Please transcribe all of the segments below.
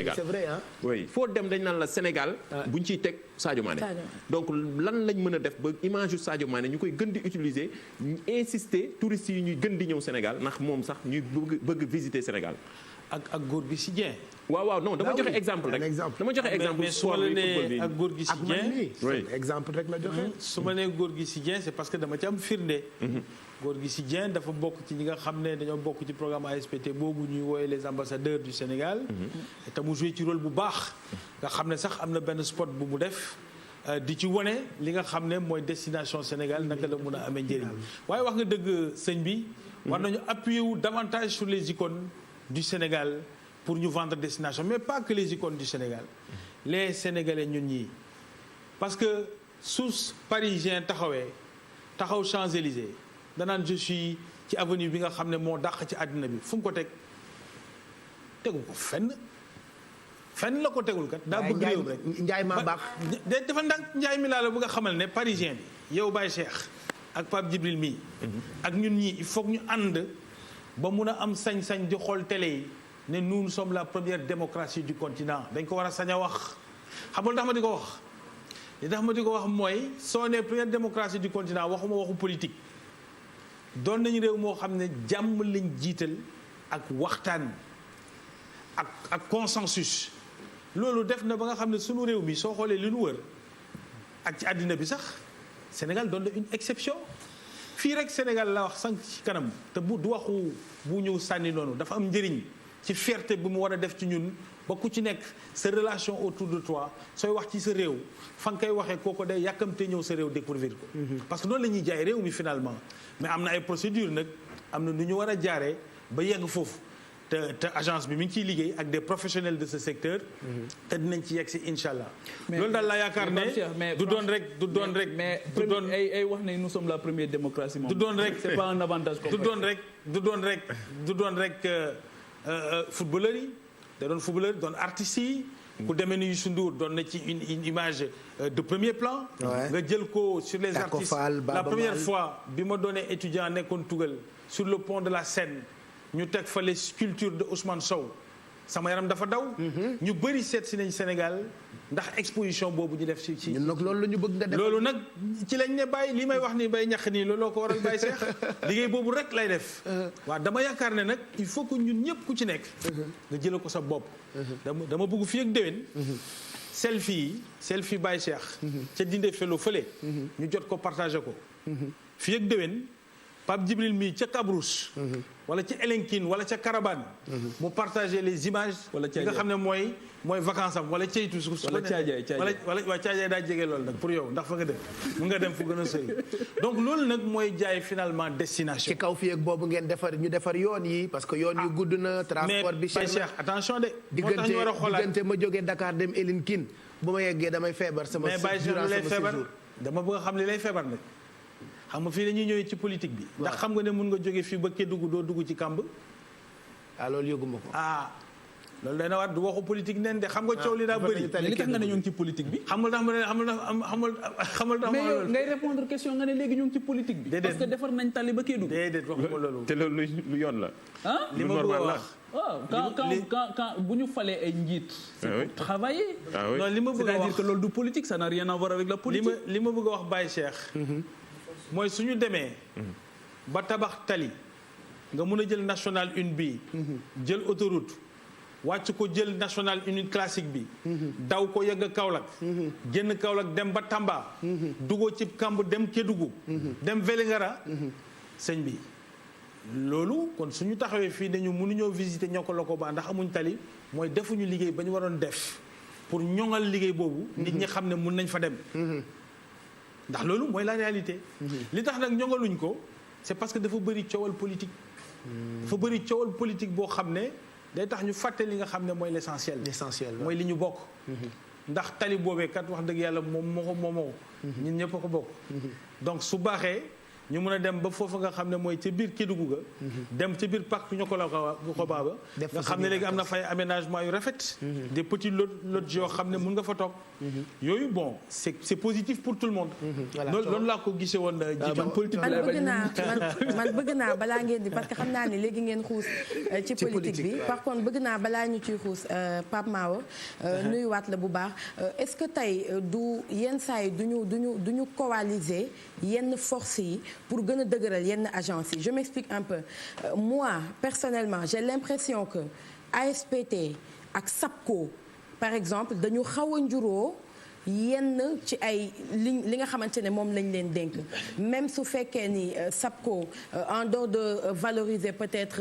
Sénégal c'est vrai hein. oui foo dem dañ naan la Sénégal buñ ciy teg Sadio Mané donc lan lañ mën a def ba image yu Sadio Mané ñu koy gën di utiliser ñu insister touristes yi ñuy gën di ñëw Sénégal ndax moom sax ñuy bëgg visiter Sénégal ak Gorgui Sy Dieng. waaw non dama joxe exemple rek dama joxe exemple sport bi football bi ak Gorgui Sy Dieng exemple rek la joxe. su ma nee Gorgui Sy Dieng c'est parce que dama ci am firnde. Gorgui Sy Dieng dafa bokk ci ñi nga xam ne dañoo bokk ci programme ASPT boobu ñuy wooye les ambassadeurs du Sénégal. te mu joué ci rôle bu baax. nga xam ne sax am na benn spot bu mu def. di ci wane li nga xam ne mooy destination Sénégal naka la mun a amee njëriñ. waaye wax nga dëgg sëñ bi. war nañu appuyer wu davantage sur les icônes du Sénégal pour ñu vendre destination mais pas que les icônes du Sénégal. les Sénégalais ñun ñii parce que su parisien taxaw Champs-Élysées danaan je suis ci avenue bi nga xam ne moo dàq ci àddina bi fu mu ko tegu ko fenn la ko tegul kat. daa bëgg réew rek Njaay maa baax. dafa ndànk Njaay mi laa la bëgg a xamal ne parisien bi yow Baye Cheikh ak Pape Djibril mii. ak ñun ñii il faut que ñu ànd ba mun a am sañ-sañ di xool télé yi ne nous sommes la première démocratie du continent dañ ko war a sañ a wax. xam nga lu tax ma di ko wax li tax ma di ko wax mooy soo nee première démocratie du continent waxuma waxu politique doon nañu réew moo xam ne jàmm lañ jiital ak waxtaan ak consensus. loolu def na ba nga xam ne sunu réew mi soo xoolee li nu wër ak ci àddina bi sax Sénégal doon na une exception fii rek Sénégal la wax sànq ci kanam te du waxu bu ñëw sànni noonu dafa am njëriñ ci fierté bi mu war a def ci ñun ba ku ci nekk sa relation autour de toi sooy wax ci sa réew fa nga koy waxee kooko day yàkkamte ñëw sa réew découvrir ko parce que noonu la ñuy jaay réew mi finalement mais am na ay procédures nag am na nu ñu war a jaaree ba yegg foofu te agence bi mi ngi ciy liggéey ak des professionnels de ce secteur. te dinañ ci yegg si incha allah. loolu daal laa yaakaar ne du doon rek. mais ay wax ne nous sommes la première démocratie moom. du doon rek c'est pas un avantage. du doon rek footballeur yi da doon footballeur doon artistes yi. ku demee ni Youssou Ndour doon na ci une image de premier plan. nga jël ko sur les artistes la première fois bi ma doonee étudiant nekkoon tugal sur le pont de la Seine. ñu teg fa les sculptures de Ousmane Sow sama yaram dafa daw. ñu bëri seet si nañ Sénégal ndax exposition boobu ñu def ci. ñun nag loolu la ñu bëgg nga def. loolu nag ci lañ ne bàyyi li may wax ni bay ñax nii looloo ko waral bàyyi seex liggéey boobu rek lay def. waaw dama yaakaar ne nag il faut que ñun ñëpp ku ci nekk. nga jëlee ko sa bopp. dama bëgg fii ak déwén. selfie bàyyi seex. ca dinde felo fële. ñu jot ko partagé ko. fii ak déwén. Pape Djibril mii ca Cabrousse. wala ca Elinkine wala ca Carabane. mu partager les images. wala nga xam ne mooy vacances am wala ceytu su wala Thiadiaye wala Thiadiaye daa jege loolu nag pour yow ndax fa nga dem mun nga dem fu gën a sëy donc loolu nag mooy jaay finalement destination. ci kaw fii ak boobu ngeen ñu defar yoon yi parce que yoon yu gudd na. transport bi cher na mais Cheikh attention de. moo tax ñu war a xoolaat diggante ma jógee Dakar dem Elinkine bu ma yeggee damay feebar sama. mais Baye Cheikh lu lay feebar dama bëgg a xam li lay feebar nag. xam nga fii dañuy ñëwee ci politique bi. ndax xam nga ne mun nga jóge fii ba Kédougou doo dugg ci kamb. loolu yëguma ko. loolu day na waat du waxu politique nen de xam nga coow li daa bëri. li tax nga ne ñoo ngi ci politique bi. xamul tax mais yow ngay répondre question nga ne léegi ñoo ngi ci politique bi. déedéet parce que defar nañ tali ba Kédougou. déedéet waxuma loolu. te loolu lu yoon la. li ma bëgg a wax. quand bu ñu falee ay njiit. c'est pour travailler. non li ma bëgg a wax c'est-à-dire que loolu du politique ça n'a rien à voir avec la politique. li ma bëgg a wax Baye Cheikh. mooy suñu demee ba tabax tali nga mun a jël national une bi jël autoroute wàcc ko jël national une classique bi daw ko yegg Kaolack génn Kaolack dem ba Tamba dugoo ci kamb dem Kédougou dem Vélingara sëñ bi loolu kon suñu taxawee fii dañu mënuñoo visiter ñoo ko loko ba ndax amuñ tali mooy defuñu liggéey ba ñu waroon def pour ñoŋal liggéey boobu nit ñi xam ne mun nañ fa dem ndax loolu mooy la réalité. li tax nag ñongaluñ ko c'est parce que dafa bëri coowal politique. dafa bëri coowal politique boo xam ne day tax ñu fàtte li nga xam ne mooy l'essentiel. mooy li ñu bokk. ndax tali boobee kat wax dëgg yàlla moom moo ko ñun ñëpp a ko bokk. donc su baaxee ñu mën a dem ba foofu nga xam ne mooy ca biir Kédougou ga dem ca biir parc Niokolo-Koba ba nga xam ne léegi am na fay aménagement yu rafet des petits lots yoo xam ne mun nga fa toog yooyu bon c'est positif pour tout le monde loolu laa ko gisee woon man bëgg naa balaa ngeen di parce que xam naa ne léegi ngeen xuus ci politique bi par contre bëgg naa balaa ñu ciy xuus Pape Mahawa nuyuwaat la bu baax est-ce que tey du yenn saa yi duñu coaliser yenn force yi pour gën a dëgëral yenn agence yi je m'explique un peu moi personnellement j'ai l'impression que ASPT ak SAPCO par exemple dañu xaw a njuroo yenn ci ay li nga xamante ne moom lañ leen dénk même su fekkee ni SAPCO en dehors de valoriser peut-être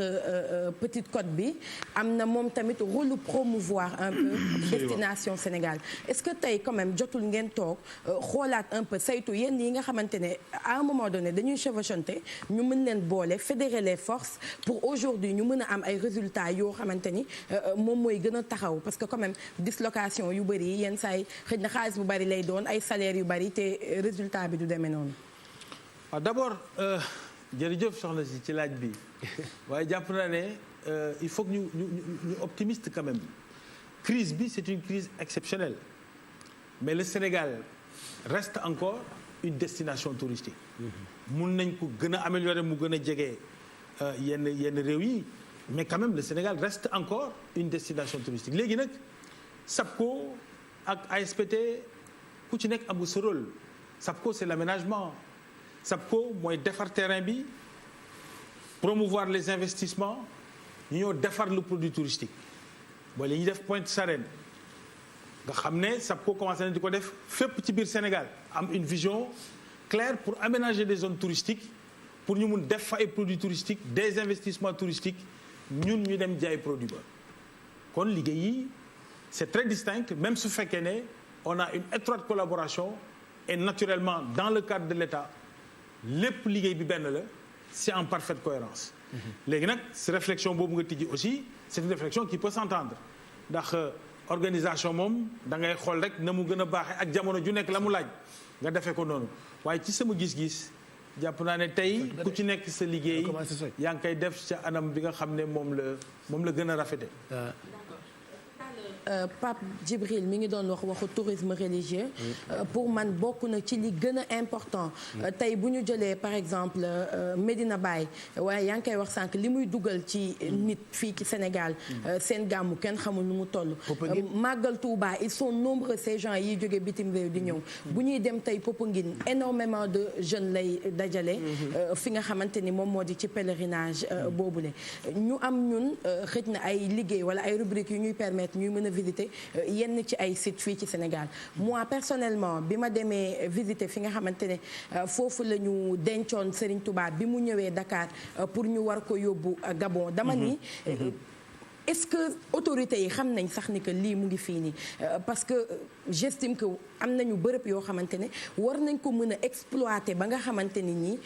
Petite Côte bi am na moom tamit rôle promouvoir un peu destination Sénégal est-ce que tey quand même jotul ngeen toog xoolaat un peu saytu yenn yi nga xamante ne à un moment donné dañuy chevauchante ñu mën leen boole fédérer les forces pour aujourd'hui ñu mën a am ay résultats yoo xamante ni moom mooy gën a taxaw parce que quand même dislocation yu bëri yenn saa yi xëy na xaalis bu bari lay doon ay salaires yu bari te résultat bi du demee noonu. waaw d'abord jërëjëf soxna si ci laaj bi waaye jàpp naa ne il faut que ñu optimiste quand même crise bi c'est une crise exceptionnelle mais le Sénégal reste encore une destination touristique. mun nañ ko gën a améliorer mu gën a jege yenn réew yi mais quand même le Sénégal reste encore une destination touristique léegi nag SAPCO ak ASPT ku ci nekk am nga sa rôle SAPCO c'est l'aménagement SAPCO mooy defar terrain bi promouvoir les investissements ñu ñëw defar le produit touristique mooy li ñuy def Pointe Sarène nga xam ne SAPCO commencé nañ di ko def fépp ci biir Sénégal am une vision claire pour aménager des zones touristiques pour ñu mun def fa ay produits touristiques des investissements touristiques ñun ñu dem jaay produit ba kon liggéey yi c'est très distinct même su fekkee ne on a une étroite collaboration et naturellement dans le cadre de l'État lépp liggéey bi benn la c'est en parfaite cohérence léegi nag si réflexion boobu nga tijji aussi c'est une réflexion qui peut s'entendre ndax organisation moom da ngay xool rek na mu gën a baaxee ak jamono ju nekk la mu laaj nga defee ko noonu waaye ci sama gis-gis jàpp naa ne tey ku ci nekk sa liggéey yaa ngi koy def ca anam bi nga xam ne moom la gën a rafete Pape Djibril mi ngi doon waxu tourisme religieux pour man bokk na ci li gën a important tey bu ñu jëlee par exemple Medina Baye waaye yaa ngi koy wax sànq li muy dugal ci nit fii ci Sénégal seen gàmmu kenn xamul nu mu toll màggal Touba ils sont nombreux ces gens yi jóge bitim réew di ñëw bu ñuy dem tey Popenguine énormément de jeunes lay dajale fi nga xamante ni moom moo di ci pèlerinage boobule ñu am ñun xëj na ay liggéey wala ay rubriques yu ñuy permettre ñuy mën a visiter yenn ci ay sites fii ci Sénégal moi personnellement bi ma demee visiter fi nga xamante ne foofu la ñu dencoon Serigne Touba bi mu ñëwee Dakar pour ñu war ko yóbbu Gabon dama ni est-ce que autorités yi xam nañ sax ni que lii mu ngi fii nii parce que j'estime que am nañu bërëb yoo xamante ne war nañ ko mën a exploiter ba nga xamante ni ñi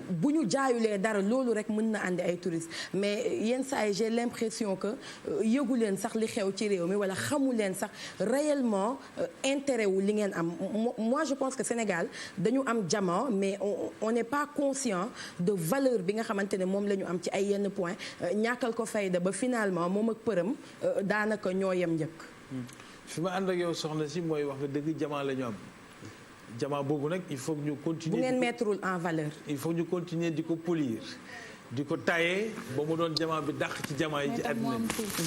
bu ñu jaayulee dara loolu rek mën na àndi ay touristes mais yenn saa yi j'ai l'impression que yëgu leen sax li xew ci réew mi wala xamu leen sax réellement intérêt wu li ngeen am moi je pense que Sénégal dañu am diamant mais on n'est pas conscient de valeur bi nga xamante ne moom la ñu am ci ay yenn point ñàkkal ko fayda ba finalement moom ak përëm daanaka ñoo yem njëkk fi ma ànd ak yow soxna si mooy wax nga dëgg jamaa la ñu am jamaa boobu nag il faut que ñu continuer bu ngeen mettrul en valeur il faut ñu continuer di ko polir di ko tailler ba mu doon jamaa bi dàq ci jamaa yi ci àddina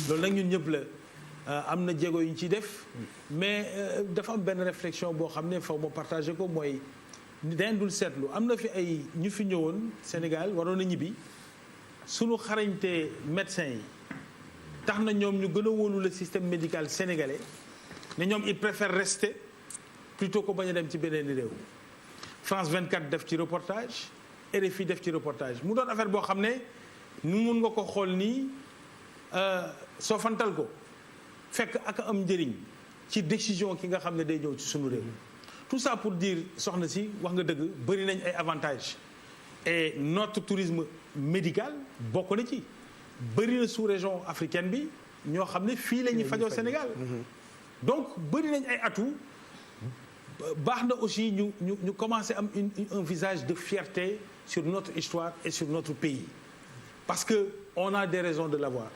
loolu nag ñun ñëpp la am na jéego yu ñu ciy def mais dafa am benn réflexion boo xam ne faw ma partager ko mooy dañ dul seetlu am na fi ay ñu fi ñëwoon Sénégal waroon a ñibbi sunu xarañte médecins yi tax na ñoom ñu gën a wóolu le système médical sénégalais ne ñoom ils préfèrent rester plutôt que bañ a dem ci beneen réew France 24 def ci reportage RFI def ci reportage mu doon affaire boo xam ne nu mun nga ko xool nii soofantal ko fekk ak am njëriñ ci décision ki nga xam ne day ñëw ci sunu réew tout ça pour dire soxna si wax nga dëgg bëri nañ ay avantages et notre tourisme médical bokk na ci bëri na sous-région africaine bi ñoo xam ne fii la ñuy fajoo Sénégal donc bëri nañ ay atouts baax na aussi ñu commencer am un visage de fierté sur notre histoire et sur notre pays parce que on a des raisons de l'avoir.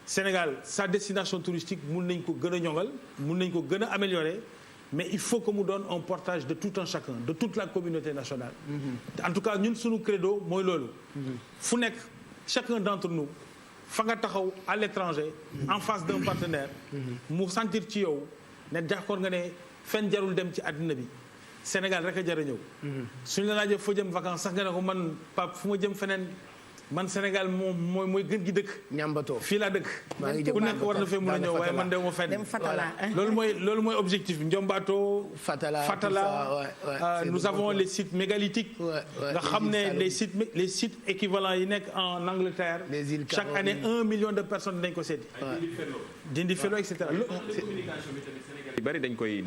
Sénégal sa destination touristique mun nañ ko gën a ñoŋal mun nañ ko gën a améliorer mais il faut que mu doon un portage de tout un chacun de toute la communauté nationale. En tout cas ñun suñu credo mooy loolu. fu nekk chacun d'entre nous fa nga taxaw à l'étranger en face d'un partenaire mu sentir ci yow ne d'accord nga ne fenn jarul dem ci àddina bi Sénégal rek a jar a ñëw. suñu la laajee foo jëm vacances sax nga ne ko man Pape fu ma jëm feneen. man Sénégal mooy gën gi dëkk. ñambato fii laa dëkk. maa ngi jëm ku nekk war na fee mën a ñëw waaye man de ma fenn. dem Fatala loolu mooy objectif bi Ndiombato. Fatala nous avons les sites mégalithiques. nga xam ne les sites équivalents yi nekk en Angleterre. les îles chaque année 1 million de personnes dañ ko seeti. Dindi Felo et cetera. yu bari dañ koy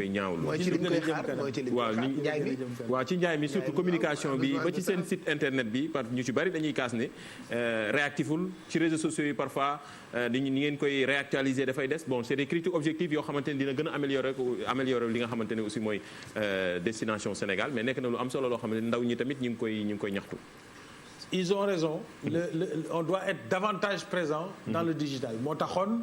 ñaawlu. mooy ci li ñu koy xaar mooy ci li ñu koy xaar njaay mi. waaw ci njaay mi surtout communication bi ba ci seen site internet bi parce que ñu ci bari dañuy kaas ne réactiful ci réseaux sociaux yi parfois ni ngeen koy réactualiser dafay des bon c'est des critiques objectives yoo xamante ne dina gën a améliorer li nga xamante ne aussi mooy destination Sénégal mais nekk na lu am solo loo xamante ne ndaw ñi tamit ñu ngi koy ñaxtu. Ils ont raison on doit être davantage présent dans le digital moo taxoon